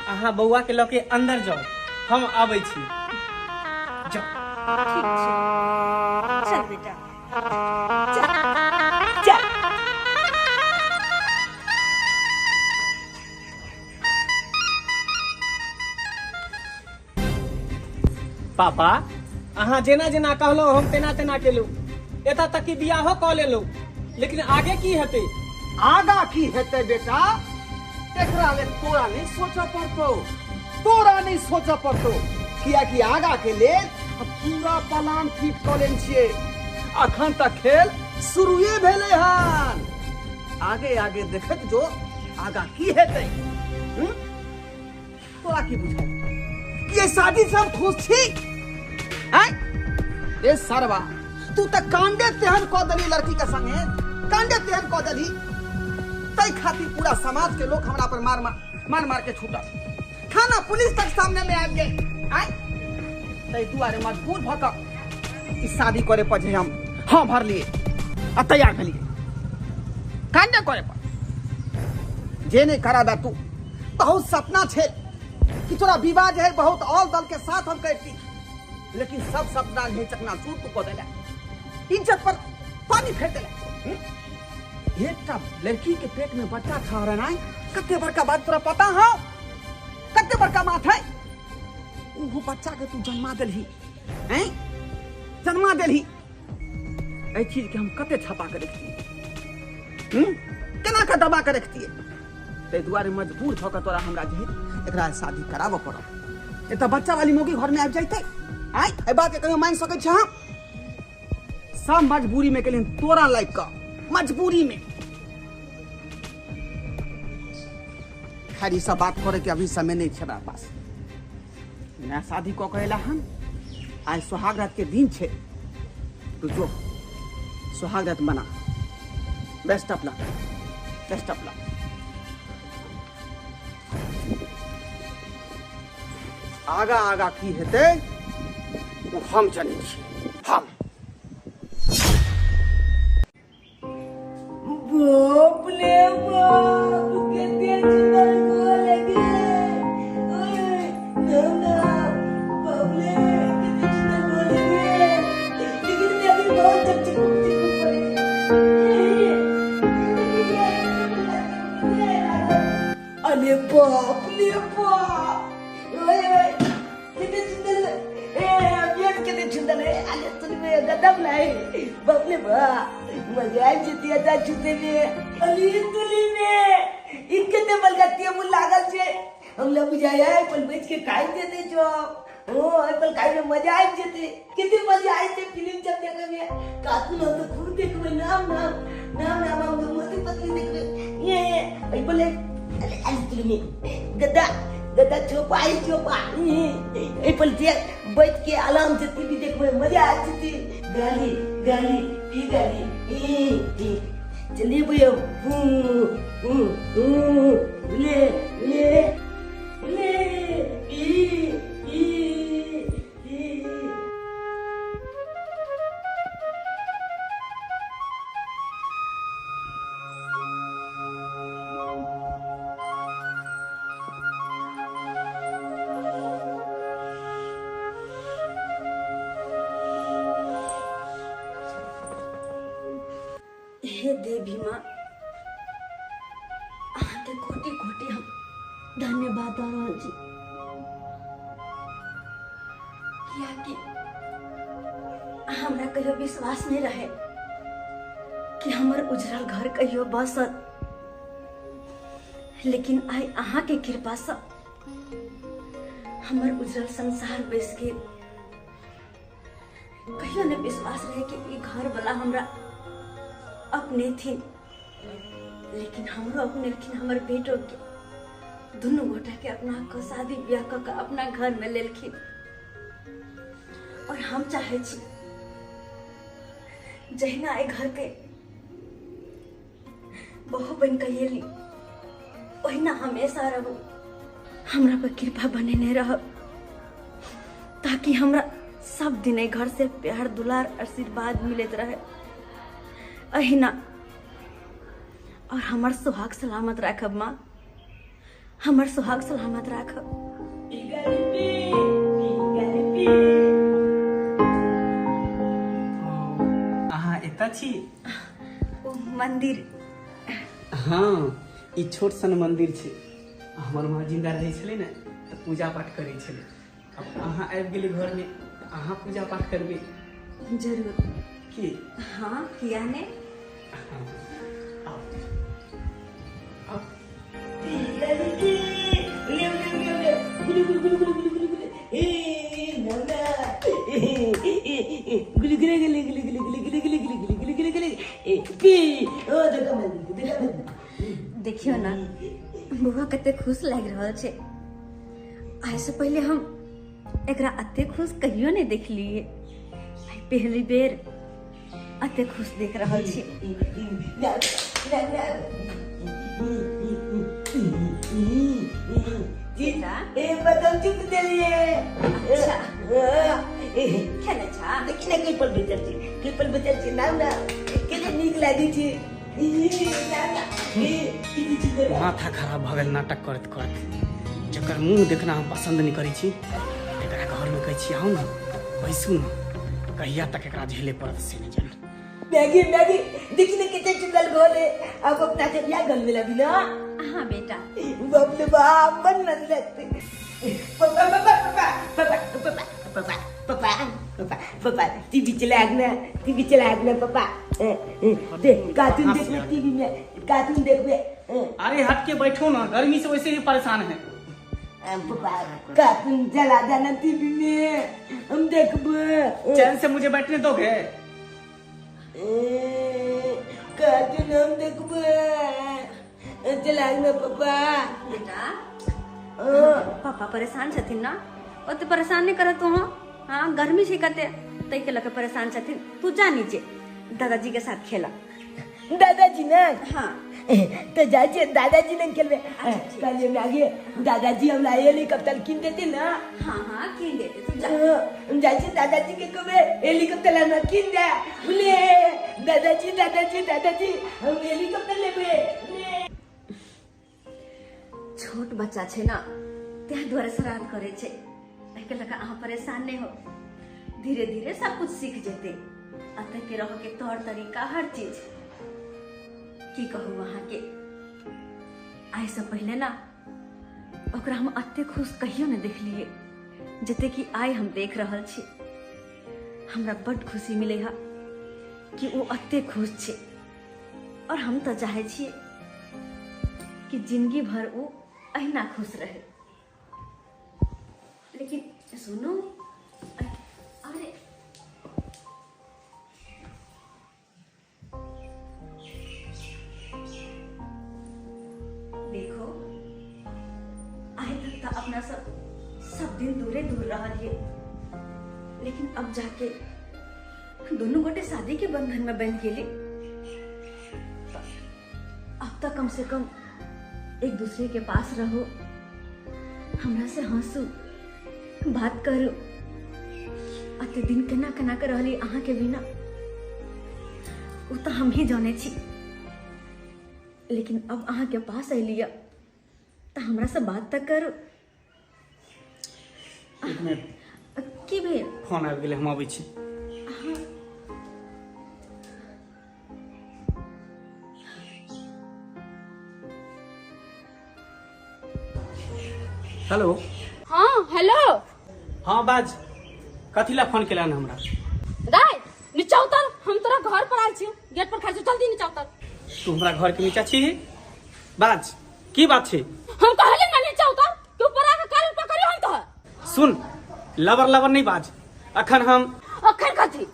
अहाँ बउआ के लके अंदर जाओ, हम आबै छी। जाओ। ठीक छै, चल बेटा, चल चल। पापा अहाँ जेना जेना कहलहुँ हम तेना तेना केलहुँ। एतऽ तक कि बियाहो कऽ लेलहुँ, लेकिन आगे की हेतै? आगा की हेतै बेटा, एकरा लेल तोरा नहीं सोचऽ पड़तौ, तोरा नहीं सोचऽ पड़तौ, कियाकि आगा के लेल पूरा प्लान फिट कऽ लेने छियै। अखन तक खेल शुरुए भेलै हन, आगे आगे देखत जो आगा की हेतै। तोरा की बुझाइ कि ये शादी सब खुश छी? हैं? ए सरवा, तू तक कांडे तेहन कऽ देली लड़की के संगे, कांडे तेहन कऽ देली, तै खातिर पूरा समाज के लोग हमरा पर मार के छूटल, थाना पुलिस तक सामने में आबि गए। तै दुआरे मजबूर भऽ कऽ इस शादी करे पर जे हम भर लिए आ तैयार भेलिए कांडे करे पर। जे नहीं करा दा तू, बहुत सपना छे कि तोरा विवाह जे है बहुत और दल के साथ हम करती, लेकिन सब सपना नहीं चकना चूर तू कऽ देला, इज्जत पर पानी फेर देला। एक लड़की के पेट में बच्चा खा रहा है, कते बड़का बात तोरा पता है? कते बड़का बात है? वो बच्चा के तू जन्मा दिलही, हैं? जन्मा दिलही। ऐ चीज के हम कते छपा के रखतिए, केना के दबा के रखतिए। ते दुआरे मजबूर भऽ के तोरा हमरा जे एकरा शादी कराबऽ पड़ल। एतऽ बच्चा वाली मौगी घर में आबि जाइते, आइ ए बात के कहियो मान सकै छ? हम सब मजबूरी में केलिन, तोरा लायक का मजबूरी में। खैर सब बात करे के अभी समय नहीं छे पास। नया शादी कऽ के एला हम, आज सुहाग रात के दिन छे, तू जो सुहाग रात मना। Best of luck, best of luck. आगा आगा की हेतै वो हम जानै छी, हम। बाप रे बाप, कितने सुंदर गोल लगे। ओए ना बाप रे, कितने सुंदर गोल लगे। लेकिन मैं अभी बहुत चिपचिप पड़ी। अरे बाप रे बाप, ओए कितने सुंदर है, कितने सुंदर है। अरे तुम में गदम लाए, बाप रे बाप, मजा आ जाती है छूते में। अरे तुली में इनके बलगती है, वो लागल से हम लोग बुझाया एप्पल बेच के खाई देते जो। ओ एप्पल खाई में मजा आ जाते, कितनी मजा आई थी फिल्म जब देखे में। कार्टून हम तो खूब देखे में, नाम नाम नाम नाम हम तो मोटी पतली देख रहे। ये एप्पल अरे तुली में गद्दा गद्दा चोपा आई चोपा एप्पल देख बैठ के आराम से टीवी देखने में मजा आ जाती। गाली गाली पी गाली चलिए भैया, ले ले ले हे देवी माँ, आके खोटी खोटी हम धन्यवाद दऽ जी, कियाकि हमरा कहियो विश्वास नहीं रहे कि हमर उजरल घर कहियो बसत, लेकिन आई अहाँ के कृपा से हमर उजरल संसार बस के। कहियो नहीं विश्वास रहे कि ई घर वाला हमरा अपने थी, लेकिन हमरो अपने लेकिन हमर बेटो के दोनों गोटा के अपना को शादी ब्याह क के अपना घर में लेलखिन। और हम चाहे छी जहिना ए घर के बहू बन के एली, ओहिना हमेशा रहू, हमरा पर कृपा बनेने रह, ताकि हमरा सब दिन ए घर से प्यार दुलार आशीर्वाद मिलत रहे। अहिना और हमार सुहाग सलामत रखब माँ, हमर सुहाग सलामत राख। अहाँ एतऽ छी? ओ मंदिर। हाँ, ई छोट सन मंदिर छै। हमर माँ जिंदा रहै छलै ने तऽ पूजा पाठ करै छलै। अब अहाँ आबि गेली घर में, अहाँ पूजा पाठ करबै। जरूर। की? हाँ, किया ने? हाँ, आओ। आओ। देखियो ना, बुआ कते खुश लग रहा छे। आइ से पहले हम एकरा अते खुश कहियो नहीं देख लिए। पहली बेर अते खुश देख रहा छे। जीजा ए बदल चुप देलिए। अच्छा खेले छा देखिने कई पल बेचर छी नाम ना केले नीक लागी छी। माथा खराब भ गेल नाटक करत करत। जकर मुंह देखना हम पसंद नहीं करै छी, एकरा घर में कहै छी आउ ना, बैसू ना। कहिया तक एकरा झेले पड़त से नहीं जान। मैगी देखिने कितने चुगल गोले। अब अपना से क्या गल मिला बिना। हाँ बेटा। बाप रे बाप मन न लगते। पापा टीवी चला ना पापा। देख कार्टून देख टीवी में, कार्टून देखबे। अरे हट के बैठो ना, गर्मी से वैसे ही परेशान है। पापा कार्टून चला जाना टीवी में, हम देखबे। चैन से मुझे बैठने दोगे? कार्टून हम देखबे। चला ना पापा। बेटा पापा परेशान छथिन ना, ओते परेशान नहीं करत तू। हाँ गर्मी से कते तई के लके परेशान छथिन। तू जा नीचे दादाजी के साथ खेला। दादाजी ना? हाँ तो जाइए दादाजी ने खेलवे। पहले में आगे दादाजी हम लाए हेलीकॉप्टर किन देते ना। हाँ किन देते। तू जा। जाइए दादाजी के कबे हेलीकॉप्टर लाना किन दे। बोले दादाजी हम हेलीकॉप्टर लेबे। छोट बच्चा छे ना, त्या द्वारा शरारत करे छे। एके लगा अहाँ परेशान नहीं हो, धीरे धीरे सब कुछ सीख जेते। अतः के रहो के तौर तरीका हर चीज की कहूँ वहाँ के। आइ से पहले ना ओकरा हम अते खुश कहियो नहीं देख लिए जते कि आइ हम देख रहल छी। हमरा बड़ खुशी मिले है कि वो अते खुश छे, और हम तो चाहे छिए कि जिंदगी भर वो अहिना खुश रहे। लेकिन सुनो, अरे देखो आए तक तो अपना सब दिन दूरे दूर रहा है, लेकिन अब जाके दोनों गोटे शादी के बंधन में बंध गेली। अब तक कम से कम एक दूसरे के पास रहो, हमरा से हंसू, बात करू। अते दिन केना केना कर रहली अहाँ के बिना वो तो हम ही जाने छी। लेकिन अब अहाँ के पास अलिया तो हमरा से बात तक करू। एक मिनट, की भेल? फोन आबि गेलै, हम आबै छी। हेलो। हाँ हेलो। हाँ बाज, कथी ला फोन केला हमरा? राय नीचा उतर, हम तोरा घर पर आल छी, गेट पर खा छी, जल्दी नीचा उतर। तू हमरा घर के नीचा छी? बाज की बात छै? हम कहले ना नीचा उतर, तू ऊपर आके कान पकड़ियो हम तो। सुन, लबर नहीं बाज। अखन कथी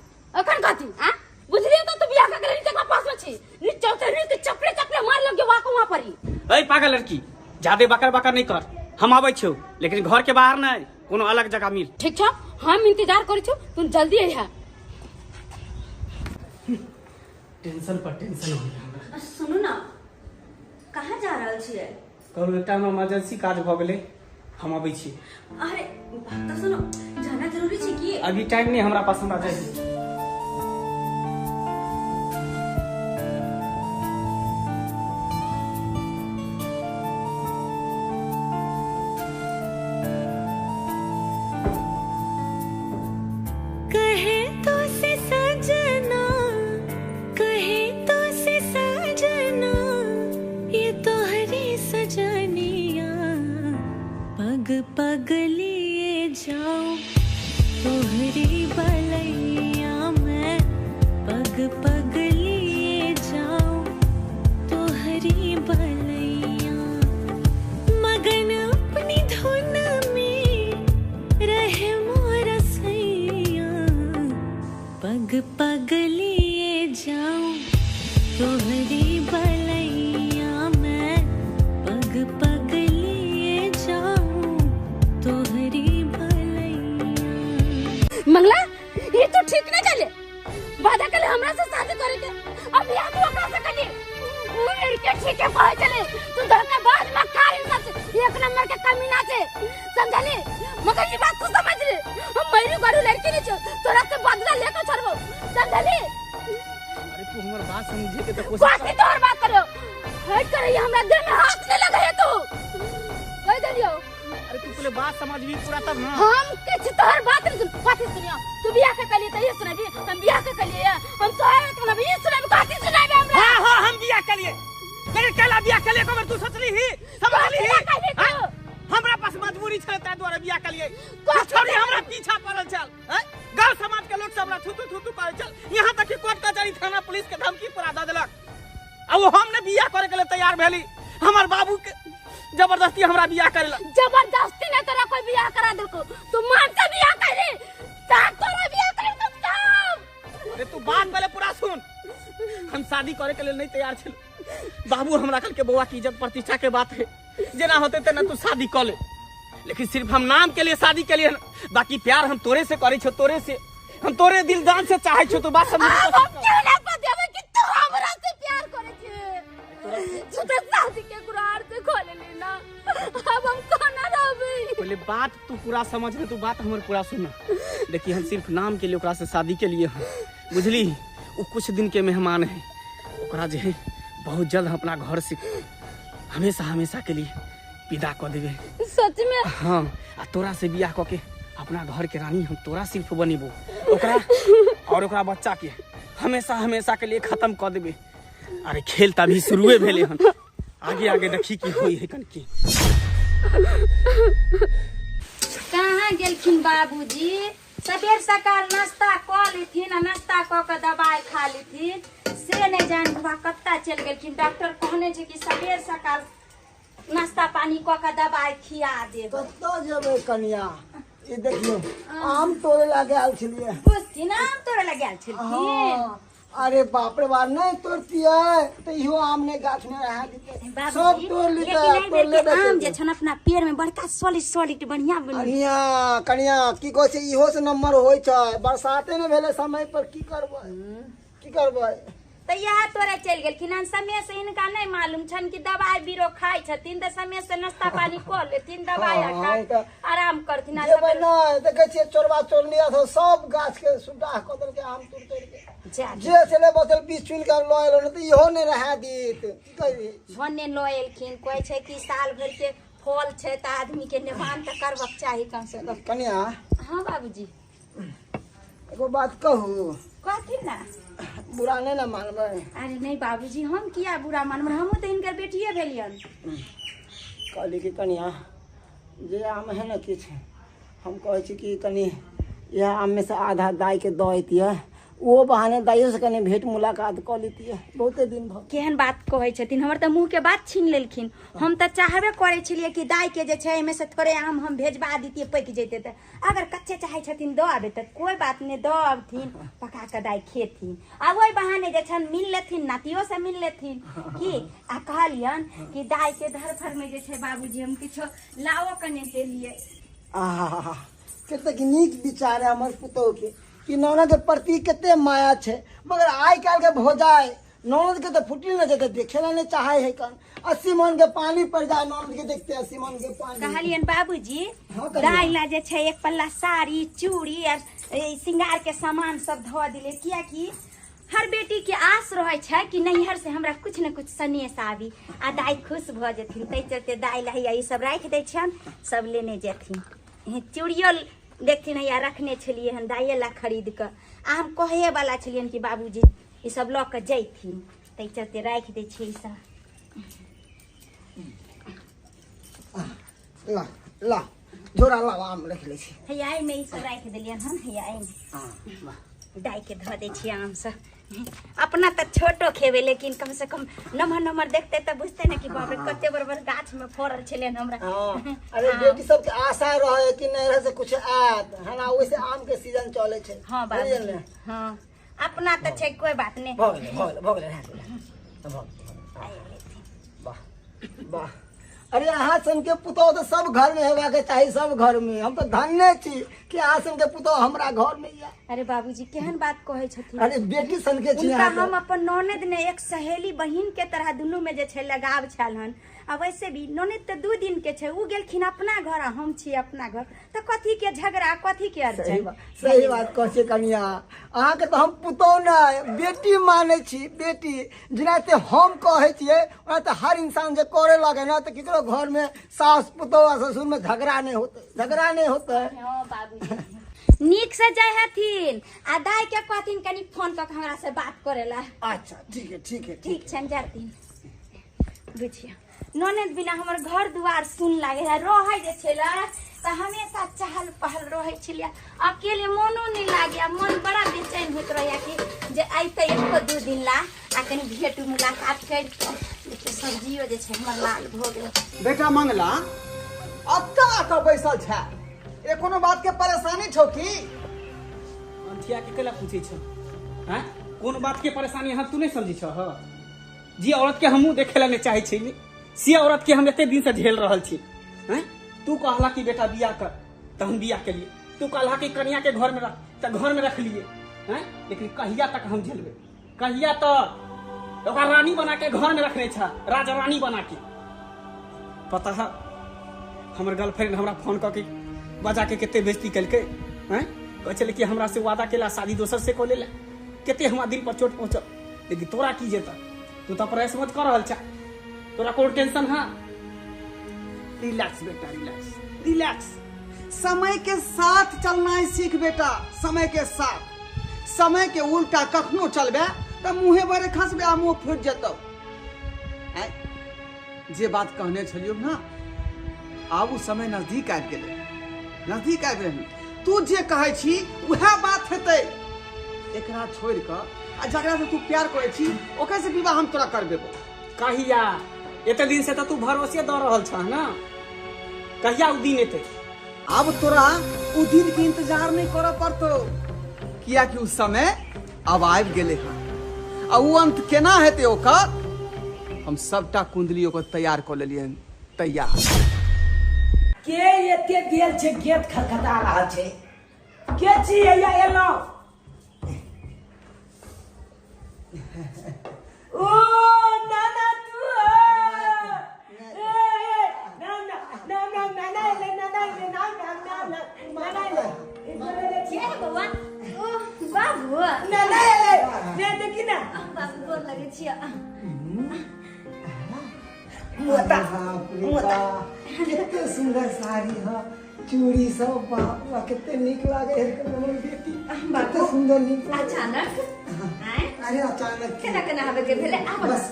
हां बुझलिए तो तू बियाह कर नीचे का पास में छी। नीचा उतर, नीचे चपले मार लगे वहां पर ही। ए पागल लड़की, ज्यादा बकर नहीं कर। हम आबै छियो, लेकिन घर के बाहर नहीं, कोनो अलग जगह मिल। ठीक छ, हम इंतजार करै छी, तू जल्दी आइहा। टेंशन पर टेंशन हो गया। सुनू ना, कहाँ जा रहल छियै? कहलू एकटा इमरजेंसी काज भ गेलै, हम आबै छी। अरे बात तो सुनो, जाना जरूरी छै कि? अभी टाइम नहीं, हमरा पास हमरा जाए। पग पग लिए जाऊं तोहरी बलैया में, पग पग लिए जाऊं तोहरी बलैया, मगन अपनी धुन में रहे मोर सैया, पग पग लिए जाऊं तोहरी बलैया में, पग पग लिए जाऊं तोहरी बलैया। मंगला ये तो ठीक नहीं चले, वादा करे हमरा से शादी करे के, अब या तू ओकरा से कली वो लड़के ठीक है कहे चले, तू धोखेबाज मक्कार इंसान से, एक नंबर के कमीना से, समझली? मगर ये बात तू समझ ले, हम मेरी गरू लड़की नहीं छो, तोरा से बदला लेकर छोड़बो, समझली? अरे तू हमार बात समझे के तो कोशिश तो और बात करो, हट कर ये हमरा दिल में हाथ नहीं लगे है तू, कह दियो। अरे तू पहले बात समझ भी पूरा तब ना। हम किछ तोहर बात नहीं सुन, कथी सुनियो? तू बियाह के कली त ये सुनबी, हम बियाह के कलिए, हम तोहर के नबी सुनबी, कथी सुनाबे हमरा? हां हम बियाह कर लिए, लेकिन केला बियाह कर लिए को तू सोचली ही, समझली ही? हमरा पास मजबूरी छे त द्वारा बियाह कर लिए, तू छोड़ी हमरा पीछा पड़ल चल, हैं? गांव समाज के लोग सब थू करे चल, यहां तक कि कोर्ट कचहरी थाना पुलिस के धमकी पूरा द देलक, अब हमने बियाह करे के लिए तैयार भेली, हमर बाबू के जबरदस्ती हमरा बियाह करेला। जबरदस्ती नहीं तोरा कोई बियाह करा देलको, तू मान से बियाह करे, ता तोरा बियाह करे तुम सब। अरे तू बात पहले पूरा सुन, हम शादी करे के लिए नहीं तैयार छे, बाबू हमरा कल के बउआ की इज्जत प्रतिष्ठा के बात है, जेना होते तेना तू शादी कर ले, लेकिन सिर्फ हम नाम के लिए शादी के लिए, बाकी प्यार हम तोरे से करे छो, तोरे से हम तोरे दिल जान से चाहे छो, तो बात समझ अब क्यों ना पतियावे कि तू हमरा से प्यार करे छे, छोटे शादी के गुरार से खोले लेना, अब हम कोना रहबे? पहले बात तू पूरा समझ ले, तू बात हमर पूरा सुन, देखिए हम सिर्फ नाम के लिए ओकरा से शादी के लिए हैं, बुझली? वो कुछ दिन के मेहमान है, ओकरा जे है बहुत जल्द अपना घर से हमेशा हमेशा के लिए विदा कर देवे। सच में? हाँ, आ तोरा से बियाह क के अपना घर के रानी हम तोरा सिर्फ बनेबो, ओकरा और ओकरा बच्चा के हमेशा हमेशा के लिए खत्म कर देबे। अरे खेल तभी शुरुए भेले हन, आगे आगे देखी की होई है कन की। कहाँ गेलखिन बाबूजी? सबेर सकाल नाश्ता क लेथिन आ नाश्ता क के दवाई खा लेथिन, से नहीं जान बुआ कत्ता चल गेलखिन। डॉक्टर कहने छे कि सबेर सकाल नाश्ता पानी क के दवाई खिया देब। कत्ता जेबै कनिया? ये देखियो आम तोड़े लगे आल छलिए। बुझथिन आम तोड़े लगे आल छलखिन। अरे बाप रे बाप, नहीं तोड़तिए तो इहो आम ने गाछ में रहा दीते, सब तोड़ लीते, तोड़ ले आम जे छन अपना पेड़ में बड़का सॉलिड सॉलिड बढ़िया बनी। कनिया कनिया की कहै छै, इहो से नंबर होय छै, बरसाते ने भेले समय पर की करबै, की करबै? तो यह तोरे चल गेलखिन, समय से इनका नहीं मालूम छन कि दवाई बीरो खाई छथिन, तो समय से नाश्ता पानी कर लेथिन, दवाई खा आराम करथिन। जेबै नहीं देखे छियै चोरबा चोर लिया था, सब गाछ के सुड्डा क देल के आम तोड़ तोड़ के जे चले बतल बीच चुन के ल एलो, त इहो ने रहा दीत, की कहबी? भन्ने ल एलखिन, कहै छै कि साल भर के फल छै त आदमी के निवान त करबक चाही कम से कम। कनिया हां बाबूजी, एगो बात कहू, कथी ना? बुरा नहीं ना मानबै? अरे नहीं बाबूजी, हम किया बुरा मानब, हम तो इनकर बेटिए भेलियन। कहली कि कनिया जे आम है ना किछ, हम कहै छी कि कनी यह आम में से आधा दाई के द एतिए, वो बहाने दाइयो से कनी भेंट मुलाकात क लेतिए, बहुते दिन भ। केहन बात कहै छथिन, हमर त मुंह के बात छीन लेलखिन। हम त चाहबे करे छलिए कि दाई के जे छै एमे से थोड़े आम हम भेजबा दितिए, पक जैते त। अगर कच्चे चाहे छथिन द आबे त कोई बात नहीं, द आबथिन पका के दाई खेथिन, आ ओइ बहाने जे छन मिल लेथिन, नातियो से मिल लेथिन की। आ कहलियन कि दाई के धरफर में जे छै बाबूजी हम किछो लाओ कने देलिए। आहा कते नीक विचार है हमर पुतोह के, कि ननद के प्रति कते माया छे, मगर आइ काल के भोजाई ननद के तो फुटली न जते देखे ला नहीं चाहे है कन। 80 मन के पानी पड़ जाए ननद के देखते, 80 मन के पानी। कहलियन बाबूजी हाँ, कहलियन। दाई ला जे छै एक पल्ला साड़ी चूड़ी और श्रृंगार के सामान सब धो दिले, किया कि हर बेटी के आस रहे छै कि नैहर से हमरा कुछ न कुछ सनेस आबी आ दाई खुश भ जेथिन। तै चलते दाई ला ई सब राख दै छन, सब लेने जेथिन। चूड़ियो देखथिन या रखने छलिए हन दाइये ला खरीद के, आ हम कहे वाला छलियन कि बाबूजी ई सब ल के जैथिन, तै चलते राख दै छै ई सब। ला ला झोरा लावा आम रख ले छी। हयाई में इसो राख देलियन हम हयाई में हां डाई के धो दे छी आम से। अपना तो छोटो खेबे लेकिन कम से कम नमहर नमहर देखते तो बुझते ना कि बाप रे कते बड़ गाछ में फड़ल छले हमरा। हां अरे बेटी सब के आशा रहे कि नहर से कुछ आत है ना, वैसे आम के सीजन चले छे। हां बाबू हां अपना तो छे कोई बात नहीं। भोगले वाह वाह। अरे यहाँ सन के पुतौ तो सब घर में हेबा के चाहिए, सब घर में। हम तो धन्य छी कि यहाँ सन के पुतौ हमरा घर में या। अरे बाबूजी केहन बात कहे छथिन। अरे बेटी सन के छी। उनका हम अपन ननद ने एक सहेली बहिन के तरह दुनू में जे छै लगाव छलहन। आ वैसे भी ननद तो 2 दिन के छै, उ गेलखिन अपना घर आ हम छी अपना घर, तो कथी के झगड़ा कथी के अर्चन। सही बात कहै कनिया। अहाँ के तो हम पुतौ ना बेटी माने छी, बेटी जेनाते हम कहै छियै ओनाते हर इंसान जे करे लगे ना तो केकरो घर में सास पुतौ आ ससुर में झगड़ा नहीं होते। हां बाबूजी नीक से जाय हथिन आ दाई के कहथिन कनी फोन क हमरा से बात करेला। अच्छा ठीक है ठीक छन जाथिन। बुझिया ननद बिना हमर घर दुआर सुन लागे है, रहै जे छेला त हमेशा चहल पहल रहै छलिया, अकेले मनो नहीं लागे, मन बड़ा बेचैन होत रहया कि जे आई त 1-2 दिन ला आ कनी भेट मुलाकात कर। देखिए सब्जियो जे छै हमर लाल भ गेल। बेटा मंगला अत्ता बैसल छै, ए कोनो बात के परेशानी छौ की? अंठिया के केला पूछे छ हैं? कोन बात के परेशानी हम तू नहीं समझी छ? ह जी औरत के हमहू देखेला नहीं चाहे छी, सी औरत के हम एते दिन से झेल रहल छी। हैं तू कहला कि बेटा बियाह कर त हम बियाह के लिए, तू कहला कि कन्या के घर में रख त घर में रख लिए। हैं लेकिन कहिया तक हम झेलबे? कहिया तक ओकरा रानी बना के घर में रखने छ, राजा रानी बना के। पता है हमर गर्लफ्रेंड हमरा फोन करके बजा के केते बेइज्जती कलके। हैं कह चले कि हमरा से वादा केला शादी दोसर से को लेला, केते हमरा दिल पर चोट पहुंचल। लेकिन तोरा की जेता, तू तो प्रेस मत कर रहल छ, तोरा कोई टेंशन है? रिलैक्स बेटा रिलैक्स। समय के साथ चलना सीख बेटा, समय के साथ। समय के उल्टा कखनो चलबे त मुंहे बड़े खसबे आ मुंह फुट जतौ। जे बात कहने छलियो ना आब उ समय नजदीक आबि गेलै। तू जे कहै छी उहे बात हेतै। एकरा छोड़ क आ जकरा से तू प्यार करै छी ओकरा से विवाह हम तोरा करबेबो। कहिया? एते दिन से तो तू भरोसे द रहल छ ना, कहिया उ दिन एते? अब तोरा उ दिन के इंतजार नहीं करऽ पड़तो, किया कि उस समय अब आबि गेले हैं। आ उ अंत केना हेतै ओकर हम सबटा कुंडली ओकर तैयार कर लेलिए। तैयार के एते देर से गेट खटखटा रहा छे? के छी या एलो? ओ नाना तू के है बउआ? ओ बाबू नाना ने देखी ना बाबू गोर लगे छिया। मोटा कितने सुंदर साड़ी है, चूड़ी सब बाबा कितने निक लागे है बेटी। कितने सुंदर निक। अचानक अरे अचानक केना हबे के भेले? आ बस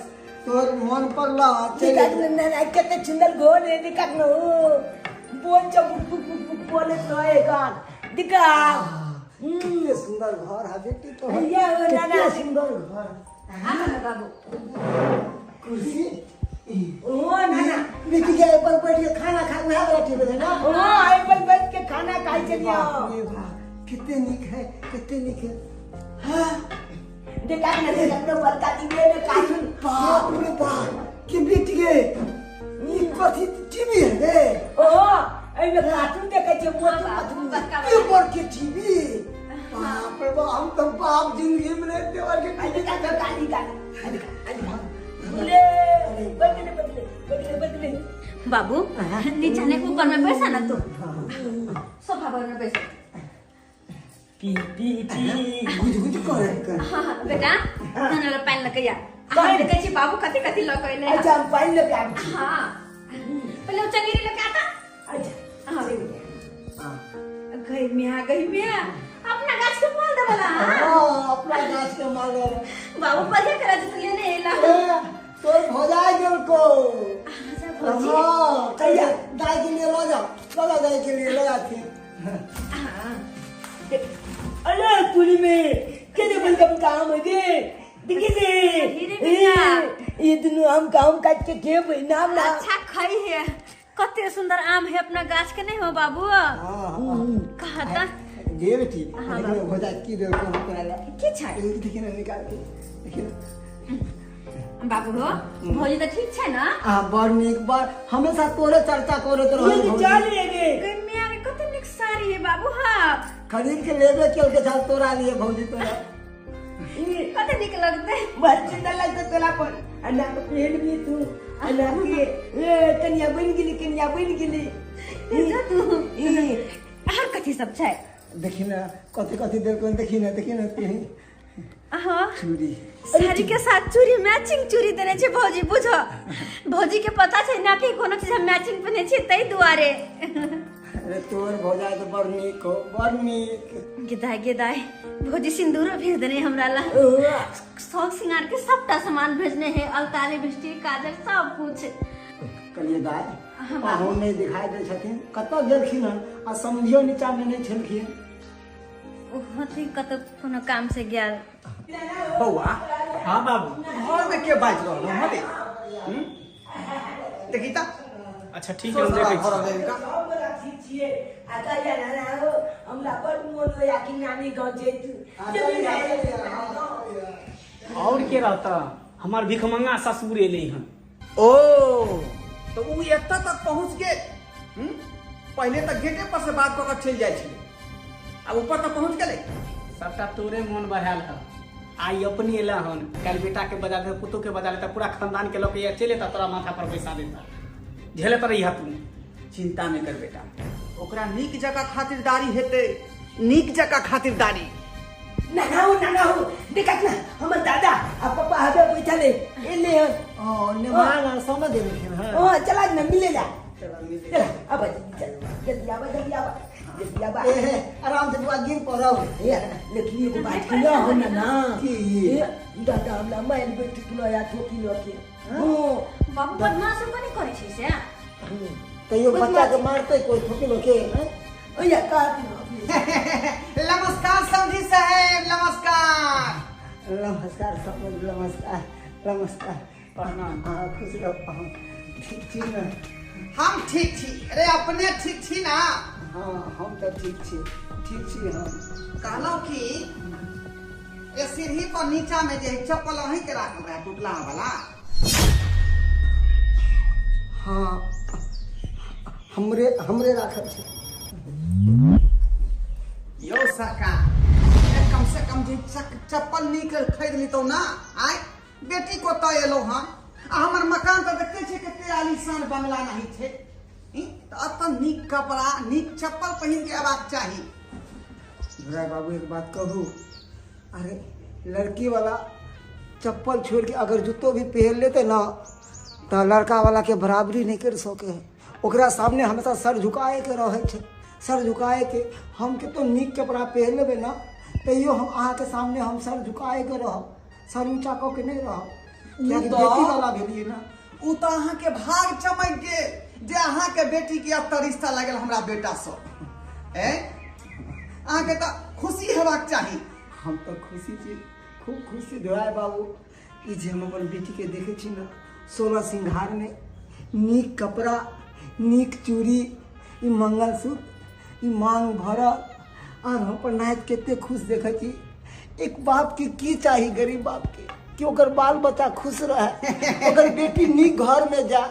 तोर मन पड़ला नाना कितने सुंदर गोल है दिखनो बोल चुप बोले तो आएगा दिखा। कितने सुंदर घर है बेटी तो। ये वो नाना कितने सुंदर घर। आ बाबू कुर्सी ओ नाना बेटी के ऊपर बैठ के खाना खा में बैठी है ना। ओ आई बैठ के खाना खाई चलियो। कितने निक है, कितने निक है। हां देखा ना देखो बरका दी ने काटून बाप रे बाप के बेटी के ई कथी टीवी है रे? ओ आई में काटून देखे छे मोटू ये पर के टीवी। बाप रे बाप हम तो बाप जिंदगी में नहीं देवर के आई देखा तो गाली गाली बोले बदले बाबू नीचे ने ऊपर में बैसा ना तू सोफा पर में बैसा। पी गुज कर। हां बेटा तने पानी लगे या हम देखे छी बाबू कथि कथि लकइले। अच्छा हम पानी लेके आ। हां पहले वो चंगेरी लेके आता। अच्छा हां गई में अपना गाछ के माल दे वाला। हां अपना गाछ के माल दे बाबू पढ़े करे तो लेने एला तो भजाए गेल को। अच्छा भौजी हां कहिया दाई के लिए लो जाओ। काला गाय के लिए लगाते हैं। अरे पुली में केने बन का काम है दे देखिए ये दोनों आम काम काट के खेब नाम ना अच्छा खाई है कते सुंदर आम है अपना गाछ के नहीं हो बाबू कहा था ये बेटी देखिए हो जाए की दे को कराला की छै देखिए ना निकाल के देखिए बाबू हो भौजी तो ठीक छै ना हां बड़ नीक बार हमेशा तोरे चर्चा करत रहो ये चल लेगे मियां के कते निक साड़ी है बाबू हां खरीद के लेबे के के साथ तोरा लिए भौजी तोरा कते निक लगते बहुत सुंदर लगते तोला पर अन्ना तो पहन भी तू अन्ना के ए कन्या बन गेली जा तू हर कथी सब छै देखी ना कथी देर को देखी ना कहीं हां चूड़ी साड़ी के साथ चूड़ी मैचिंग चूड़ी देने छै भौजी बुझो भौजी के पता छै ना कि कोनो चीज हम मैचिंग पहने छी तै दुआरे अरे तोर भौजा तो बड़ नीक गिदाई भौजी सिंदूर भेज देने हमरा ला शौक सिंगार के सबटा सामान भेजने हैं अलता लिपस्टिक काजल सब कुछ कलिए दाई पाहुन नहीं दिखाई दे छथिन कतौ गेलखिन आ समझियो नीचा में नहीं छलखिन होती कत कोनो काम से गेल बउआ हाँ बाबू घर में के बाज रहलो हो रे देखी ता अच्छा ठीक है हम देखै छी आता या ना हो हमरा बड़ मोन होया कि नानी गांव जेतू और के रहता हमार भिखमंगा ससुर एले हन ओ तो वो एत्ता तक पहुंच गए पहले तक गेटे पर से बात कर चल जाए छे अब ऊपर तक पहुंच गए सबटा तोरे मन बढ़ायल है आई अपनी एला हन कल बेटा के बजा दे पुतो के बजा लेता पूरा खानदान के लोग ये चले ता तोरा माथा पर पैसा देता झेले तर यह तू चिंता नहीं कर बेटा ओकरा नीक जगह खातिरदारी हेते नीक जगह खातिरदारी ना हो देखत ना हमर दादा आ पापा हबे बैठले एले ओ निमान समझ देलखिन हां ओ चला ना मिलेला चला अब जल्दी आवा आराम से बुआ गिर पड़ो लेकिन ये बात किया हो ना कि ये दादा हमरा माइल बैठ किलो या 2 किलो के बाबू बदमाश बनी करे छै से कहियो बच्चा के मारते कोई ठोके लोके ओया का नमस्कार समझी साहब नमस्कार सब नमस्कार प्रणाम खुश रहो ठीक ना हम ठीक छी अरे अपने ठीक छी ना हाँ हम तो ठीक छी हम कहलो कि ये सीढ़ी पर नीचा में जे चप्पल वहीं के राखल रहा टुकला वाला हाँ हमरे राखल छे यो सरकार कम से कम जे चप्पल निकल खरीद लीतो ना आय बेटी को तो एलो हां हमर मकान तो देखते छे कते आलीशान बंगला नहीं छे तो अतन नीक कपड़ा नीक चप्पल पहन के आबाक चाहिए भैया बाबू एक बात कहूँ अरे लड़की वाला चप्पल छोड़ के अगर जूतो भी पहन लेते ना तो लड़का वाला के बराबरी नहीं कर सके ओकरा सामने हमेशा सर झुकाए के रहे छे सर झुकाए के हम के तो नीक कपड़ा पहन लेबे ना तैयो हम अहाँ के सामने हम सर झुकाए के रह सर ऊंचा क के नहीं रह बेटी वाला भेलिए ना उ तो अहाँ के भाग चमक गे जे अहाँ के बेटी के अब रिश्ता लागल हमरा बेटा से अहाँ के तो खुशी हेबाक चाहिए हम तो खुशी छी खूब खुशी धोआए बाबू ई जे हम अपन बेटी के देखे छी ना 16 सिंगार में नीक कपड़ा नीक चूड़ी ई मंगलसूत्र ई मांग भरल और हम पर नायत केते खुश देखे छी एक बाप के की चाहिए गरीब बाप के कि ओकर बाल बच्चा खुश रहे ओकर बेटी नीक घर में जा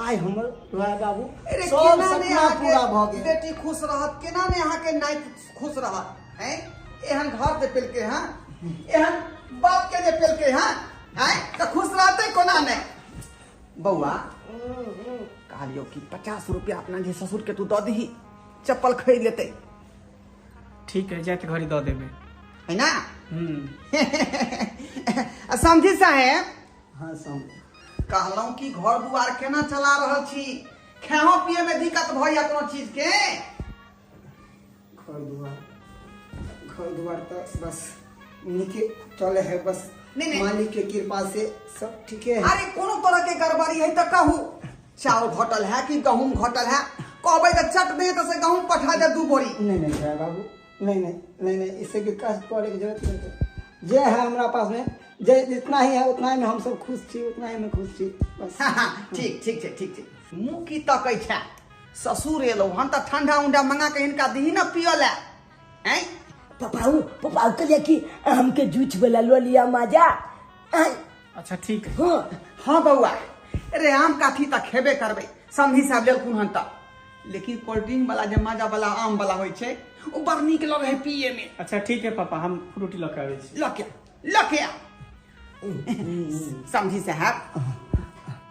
आय हमर भाई बाबू अरे सब केना ने सपना अहाँ पूरा भ के गेल बेटी खुश रहत केना ने अहाँ के नायत खुश रहत हैं एहन घर दे पेलके हां एहन बाप के जे पेलके हां हैं तो खुश रहते कोना ने बउआ कहलियो कि 50 रुपया अपना जे ससुर के तू द दही चप्पल खरीद लेते ठीक है जाते घड़ी दे देबे है ना समझी साहेब हां समझ कहलौं कि घर दुआर केना चला रहल छी खाओ पिए में दिक्कत भइया कोनो चीज के घर दुआर तो बस नीचे चले है बस नहीं। मालिक के कृपा से सब ठीक है अरे कोनो तरह के गड़बड़ी है तो कहू चावल घटल है कि गहूम घटल है कहबै त चट दे त से गहूं पठा दे 2 बोरी। नहीं नहीं है बाबू, नहीं नहीं नहीं नहीं, इससे की कष्ट करे की जरूरत नहीं है। जे है हमरा पास में, जे जितना ही है उतना ही में हम सब खुश छी, उतना ही में खुश छी बस। ठीक ठीक छै ठीक छै। मुँह की तकै छै, ससुर एलो हम त ठंडा उंडा मंगा के इनका दही न पियले हैं। पपाऊ कहिया कि हमके जूछ वाला लो लिया मजा। अच्छा ठीक है। हाँ बउआ, अरे आम काठी तक खेबे करबे, समझी साहब लेल कुनहन तक, लेकिन कोल्ड ड्रिंक वाला जे मजा वाला आम वाला होय छै ओ बड़ नीक लगे है पिए में। अच्छा ठीक है पापा, हम फ्रूटी लेके आबै छी। लके समझी साहब,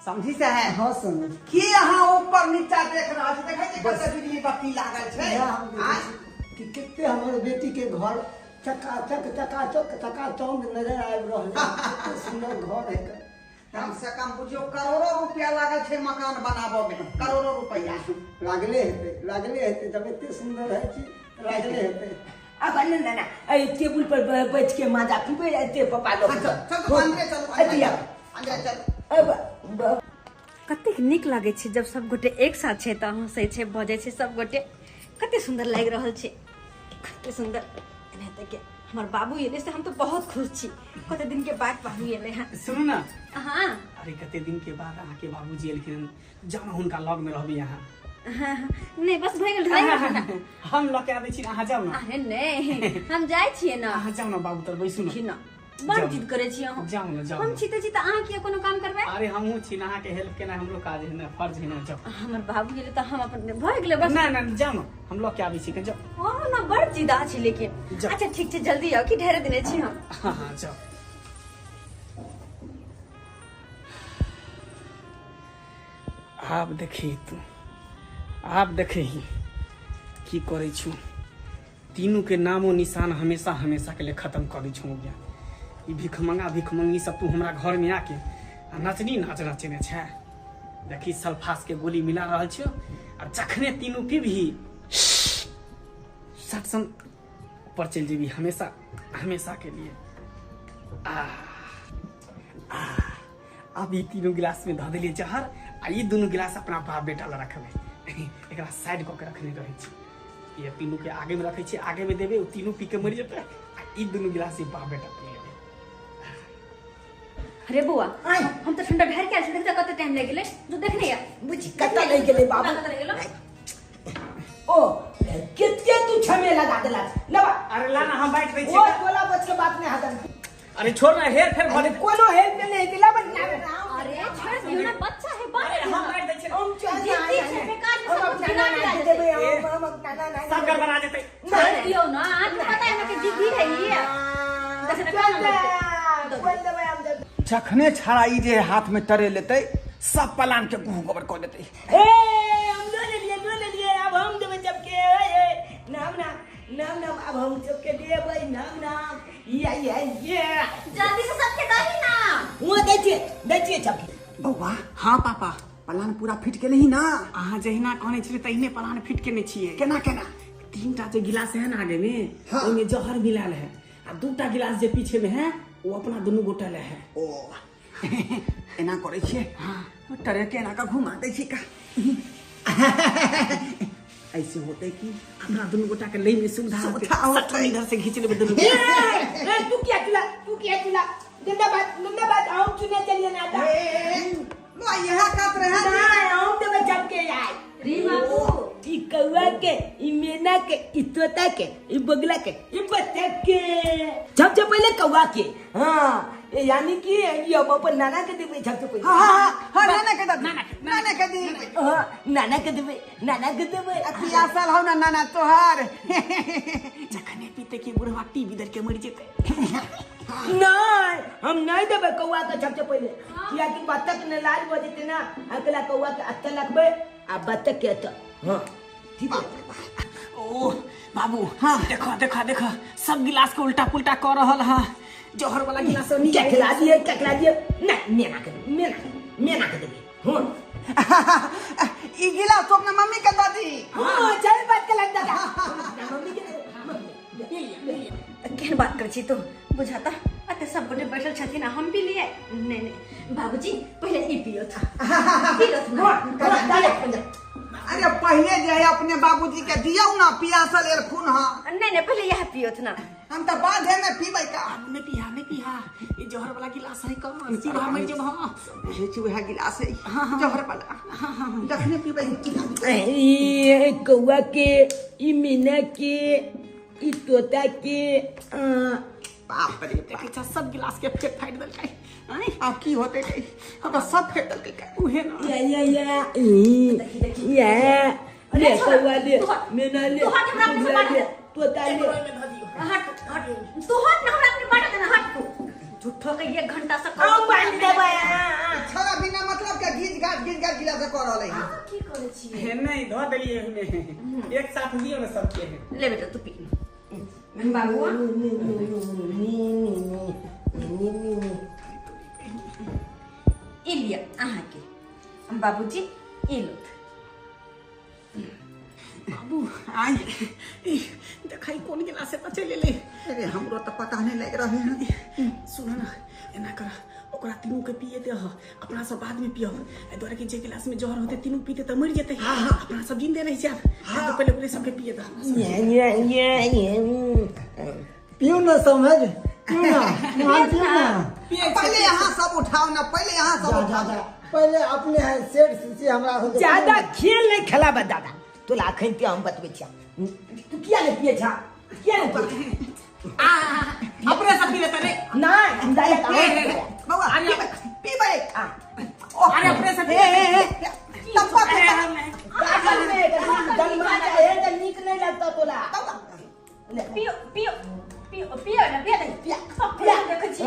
समझी साहब। हाँ समझ कि अहाँ ऊपर नीचा देख रहल छी, देखै छी कते बिजली बत्ती लागल छै कि कितने हमारे बेटी के घर चकाचक चकाचौंध नजर आबि रहल है। कितने सुंदर घर है। कम से कम बुझियो करोड़ों रुपया लागल छै मकान बनाबो में, करोड़ों रुपया लागले हेते जब इतने सुंदर है कि लागले हेते। अब ना ए टेबल पर बैठ के मजा पीबे रहते पापा लोग। चलो अंदर चलो, अंदर चलो। कतेक नीक लागे छै जब सब गोटे एक साथ छै त हंसै छै बजै छै सब गोटे, कते सुंदर लागि रहल छै, कते सुंदर। एनाहिते के हमर बाबू एले से हम तो बहुत खुश छी। कते दिन के बाद बाबू एले हैं। सुनू ना, हाँ अरे कते दिन के बाद अहाँ के बाबूजी एलखिन, जाना हुनका लग में रहबी अहाँ। हाँ नहीं बस भए गेल। हम लके आबै छी, अहाँ जाउ ना। अरे नहीं हम जाइ छियै ना। अहाँ जाउ ना बाबू, तर बैसू ना। बड़ जिद करे छी अहाँ। जाउ ना जाउ। हम छिते छी त अहाँ किया कोनो काम करबै? अरे हमहू छी ना, अहाँ के हेल्प केना हमरो काज है ना, फर्ज है ना। जाउ। हमर बाबू गेले त हम अपन भए गेले बस। ना ना जाउ ना, हम लके आबै छी। जाउ। हां ना बड़ जिदा छी लेकिन। अच्छा ठीक छै जल्दी आओ कि ढेरे दिने छी हम। हाँ जाउ। आप देखी तू, आप देखे ही की करे छु, तीनों के नामो निशान हमेशा हमेशा के लिए खत्म कर दी छू। ये भिखमंगी सब तू हमरा घर में आके नचनी नाच नचने छे। देखी सल्फास के गोली मिला रहल छो, और जखने तीनों पीबी सटसन ऊपर चल जेबी हमेशा हमेशा के लिए। अब ये तीनों गिलास में धो दिलिए जहर, आ ये दोनों गिलास अपना बाप बेटा ला रखबे, एकरा साइड क के रखने रहे छी। ये तीनों के आगे में रखे छी, आगे में देबे, वो तीनों पी के मर जेते, आ ई दोनों गिलास बाप बेटा पी लेबे। अरे बुआ हम तो ठंडा ढेर के देखते कते टाइम लग गेले जो देखने या बुझी कत्ता ले गेले बाबू। कते लग गेलो? ओ कितके तू छमे लगा देला लबा। अरे लाना हम बैठ रही ओ छी। बोला बच के बात नहीं हदन। अरे छोड़ ना, हेर फेर भले कोनो हेल्प नहीं दिला बन ना। अरे छोड़ दियो ना, बच्चा है बात। अरे हम बैठ दे छी। हम चल जिद्दी छै, बेकार में सब कुछ बिगाड़ ना देते। देबे हम सब गड़बड़ा जेते। छोड़ दियो ना, आपको पता है ना कि जिद्दी है ये। बोल देबे हम। जखने छाड़ा ई जे हाथ में टरे लेते, सब पलान के मुंह गोबर कर देते। ए हम ले लिए अब हम देबे जब के नाम अब हम जब के देबे नाम ये जल्दी से सबके दही ना। वो देखिए जब बउआ। हाँ पापा, पलान पूरा फिट के नहीं ना। अहाँ जहिना कहने छी तहिने पलान फिट केने छिए। केना केना? 3टा जो गिलास है ना आगे में, हाँ। ओमे जहर मिलाल है, आ 2टा गिलास जे पीछे में है वो अपना दोनों बोतल है। ओ एना करे छिए। हाँ टरे के एना का घुमा दे छी का। ऐसे होते कि अपना दोनों गोटा के लई में सुविधा होते, होते। सटन इधर से खींच लेबे दोनों। ए तू क्या चुला गंदा बात हम चुने चलिए ना था लो यहां कात रहे ना हम देबे जब के आए री बाबू ई कौआ के ई मेना के ई तोता के ई बगला के ई बतख के सबसे पहले कौआ के। हाँ यानी कि ये हम अपन नाना के देबे सबसे पहले। हाँ नाना के दे, नाना के दे। हाँ नाना के देबे अतिया साल हो ना नाना तोहार। जखने पीते कि बुढ़वा टीवी दर के मर जेते। नहीं हम नहीं देबे कौआ के सबसे पहले, किया कि बतख ने लाल बजते ना अकेला कौआ के अत्ता लगबे आ बतख के अत्ता। हाँ ठीक है। ओ बाबू, हाँ देखो सब गिलास के उल्टा पुल्टा कर रहल है। जहर वाला गिलास नहीं क्या खिला दिए नहीं मेना के देबे। हाँ ई गिलास तो अपना मम्मी के दादी। हाँ चल बात के लग दादा मम्मी के केहन बात कर छी तू बुझाता। अते सब गोटे बैठल छथिन हम भी लिए। नहीं बाबूजी पहले ई पियो था। अरे पहले जे है अपने बाबूजी के दियो ना पियासल एर खून हां। नहीं पहले यह पियो ना। हम तो बाद है में पीबै का। नहीं पिया ये जहर वाला गिलास है कौन सीधा मर जब हां हे छु है गिलास है जहर वाला। देखने पीबै ये कौआ के, ई मीना के, ई तोता के, बाप रे देखै सब गिलास के फेट फाइट देल है। अब की होते गई अब सब फेट दल के उहे ना या ले कौआ ले, मीना ले, कौआ ले, तोता ले। हट तू हट ना हमरा अपने बाटा देना हट तू। झूठो के 1 घंटा से आओ बांध देबै। छरा बिना मतलब के गीज गाज गिलास कर रहले है। की करे छी? हे नहीं धो देलिए हमें एक साथ लियो ना सब के। ले बेटा तू पी। बाबू ई लिया अहाँ के बाबूजी ई लो। बाबू आई देखै कौन गिलास से चले ले। अरे हमरो तो पता नहीं लग रहा है। सुनो ना एना कर ओकरा तीनों के पिए दे अपना सब बाद में पियो। ए द्वारा के जे गिलास में जहर होते तीनों पीते त मर जेते। अपना सब जिंदे रह जा। तो पहले ओकरे सबके पिए द। पियो ना समझ पियो ना मान पियो ना। पहले यहाँ सब उठाओ ना पहले यहाँ सब उठाओ। पहले अपने है सेठ से हमरा हो ज्यादा खेल नहीं खेला बा दादा। तो लाखन पे हम बतबै छिया। तू किया नहीं पिए छा? किया नहीं पिए? अपने सब पी लेते रे। नहीं डायरेक्ट बाबा अरे पीबै अरे अपने सब तब पागल में दलमा है त नीक नहीं लगता तोला। पियो पियो पियो पियो ना पियो नहीं पिया सब पिया देख छी।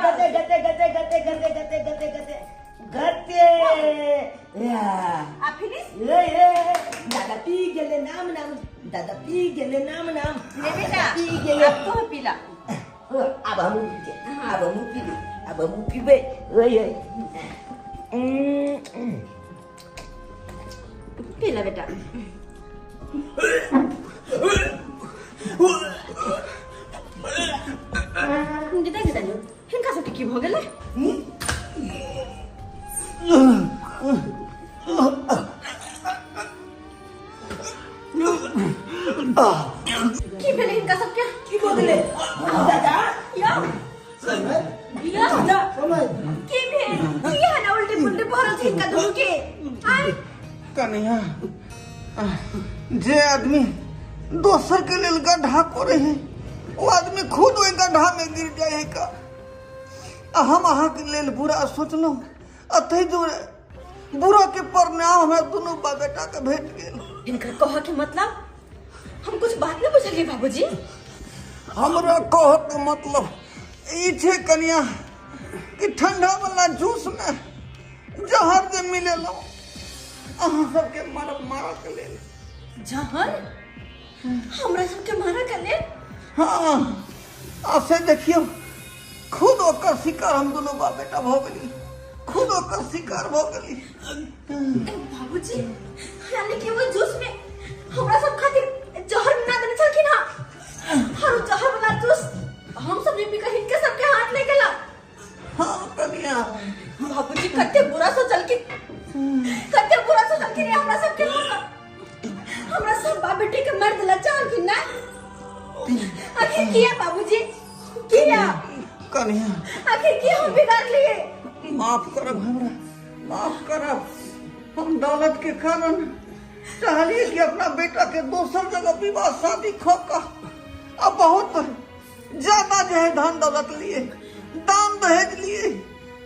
गते गते गते गते गते गते गते गते गते या आ फिनिश ए दादा पी गेले नाम दादा पी गेले नाम ले बेटा पी गेले। अब तो पीला। अब हम पीबे अब हम पीबे ओए पीला बेटा। गिदा हिनका सब की भ गेलै? की भेलै हिनका सब के? की हो गेले दादा? या या समझ की भेल? की है ना उल्टी पुल्टी भरल छै हिनका दुनू के? आय कन्हैया जे आदमी दोसर के लेल गड्ढा करे है वो आदमी खुद ओइ गड्ढा में गिर जाए है का। हम अहाँ के लेल बुरा सोचलहुँ अतै दूर बुरा के परिणाम हमरा दोनों बा बेटा के भेट गेल। इनका कह के मतलब हम कुछ बात नहीं बुझलिए बाबूजी। हमरा कह के मतलब ई छै कन्या कि ठंडा वाला जूस में जहर जे मिलेलो अहाँ सबके मारा के लेल। जहर हमरा सबके मारा के लेल? हाँ ऐसे देखियो खुद ओकर शिकार हम दोनों बाप बेटा भ गेली। खुद ओकर शिकार भ गेली। बाबूजी यानी कि वो जूस में हमरा सब खातिर जहर मिला देने छलखिन हां। हर जहर वाला जूस हम सब ने पी के हिनके सबके हाथ ले गेला। हाँ कन्या बाबूजी कते बुरा सोचल कि रे हमरा सबके लोग हमरा सब बाप बेटे के मार देला चाहलखिन ना। आखिर किया बाबूजी किया? कन्या आखिर की हम बिगाड़ लिए? माफ करब हमरा माफ करब। हम दौलत के कारण चाहलिए कि अपना बेटा के दोसर जगह विवाह शादी खो का अब बहुत ज्यादा जो है धन दौलत लिए दान दहेज लिए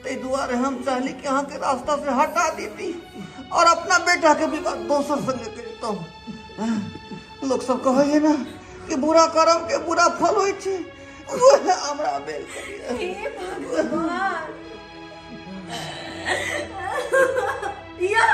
ते दुआरे हम चाहली कि अहाँ के रास्ता से हटा देती और अपना बेटा के विवाह दोसर संगे करता। लोग सब कहे ना कि बुरा कर्म के बुरा फल होय छै वह हमरा बेल करिए। हे भगवान या